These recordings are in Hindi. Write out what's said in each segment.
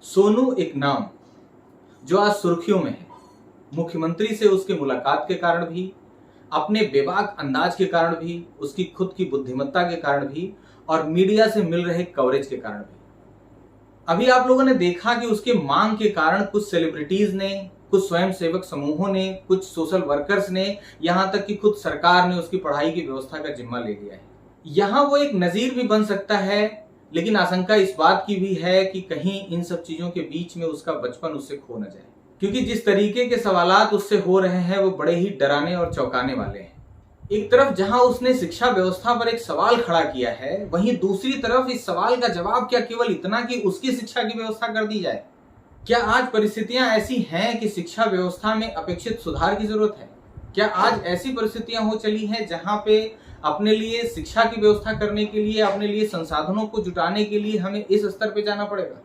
सोनू एक नाम जो आज सुर्खियों में है, मुख्यमंत्री से उसके मुलाकात के कारण भी, अपने बेबाक अंदाज के कारण भी, उसकी खुद की बुद्धिमत्ता के कारण भी और मीडिया से मिल रहे कवरेज के कारण भी। अभी आप लोगों ने देखा कि उसके मांग के कारण कुछ सेलिब्रिटीज ने, कुछ स्वयंसेवक समूहों ने, कुछ सोशल वर्कर्स ने, यहां तक कि खुद सरकार ने उसकी पढ़ाई की व्यवस्था का जिम्मा ले लिया है। यहां वो एक नजीर भी बन सकता है, लेकिन आशंका इस बात की भी है कि कहीं इन सब चीजों के बीच में उसका बचपन उससे खो न जाए, क्योंकि जिस तरीके के सवालात उससे हो रहे हैं वो बड़े ही डराने और चौंकाने वाले हैं। एक तरफ जहां उसने शिक्षा व्यवस्था पर एक सवाल खड़ा किया है, वहीं दूसरी तरफ इस सवाल का जवाब क्या केवल इतना कि उसकी शिक्षा की व्यवस्था कर दी जाए। क्या आज परिस्थितियां ऐसी हैं कि शिक्षा व्यवस्था में अपेक्षित सुधार की जरूरत है? क्या आज ऐसी परिस्थितियां हो चली हैं जहां पे अपने लिए शिक्षा की व्यवस्था करने के लिए, अपने लिए संसाधनों को जुटाने के लिए हमें इस स्तर पे जाना पड़ेगा?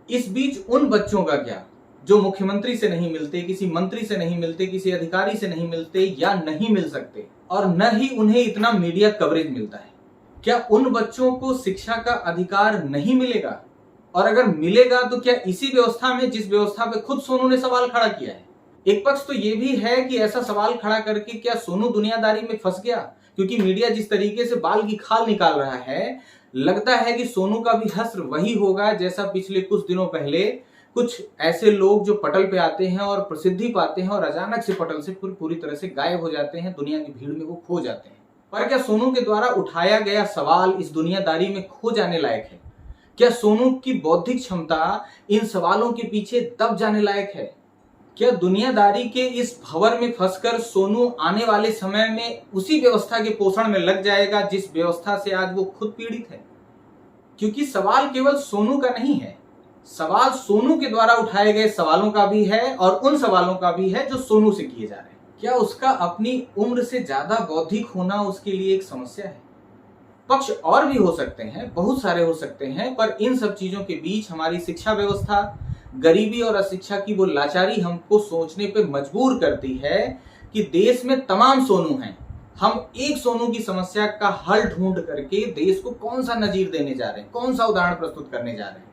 इस बीच उन बच्चों का क्या जो मुख्यमंत्री से नहीं मिलते, किसी मंत्री से नहीं मिलते, किसी अधिकारी से नहीं मिलते या नहीं मिल सकते, और न ही उन्हें इतना मीडिया कवरेज मिलता है? क्या उन बच्चों को शिक्षा का अधिकार नहीं मिलेगा? और अगर मिलेगा तो क्या इसी व्यवस्था में, जिस व्यवस्था पे खुद सोनू ने सवाल खड़ा किया है? एक पक्ष तो ये भी है कि ऐसा सवाल खड़ा करके क्या सोनू दुनियादारी में फंस गया? क्योंकि मीडिया जिस तरीके से बाल की खाल निकाल रहा है, लगता है कि सोनू का भी हश्र वही होगा जैसा पिछले कुछ दिनों पहले कुछ ऐसे लोग जो पटल पे आते हैं और प्रसिद्धि पाते हैं और अचानक से पटल से पूरी तरह से गायब हो जाते हैं, दुनिया की भीड़ में वो खो जाते हैं। पर क्या सोनू के द्वारा उठाया गया सवाल इस दुनियादारी में खो जाने लायक है? क्या सोनू की बौद्धिक क्षमता इन सवालों के पीछे दब जाने लायक है? क्या दुनियादारी के इस भंवर में फंसकर सोनू आने वाले समय में उसी व्यवस्था के पोषण में लग जाएगा जिस व्यवस्था से आज वो खुद पीड़ित है? क्योंकि सवाल केवल सोनू का नहीं है, सवाल सोनू के द्वारा उठाए गए सवालों का भी है और उन सवालों का भी है जो सोनू से किए जा रहे हैं। क्या उसका अपनी उम्र से ज्यादा बौद्धिक होना उसके लिए एक समस्या है? पक्ष और भी हो सकते हैं, बहुत सारे हो सकते हैं, पर इन सब चीजों के बीच हमारी शिक्षा व्यवस्था, गरीबी और अशिक्षा की वो लाचारी हमको सोचने पे मजबूर करती है कि देश में तमाम सोनू हैं। हम एक सोनू की समस्या का हल ढूंढ करके देश को कौन सा नजीर देने जा रहे हैं, कौन सा उदाहरण प्रस्तुत करने जा रहे हैं?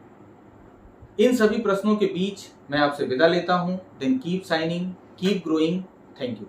इन सभी प्रश्नों के बीच मैं आपसे विदा लेता हूं। Then keep shining, keep growing. Thank you.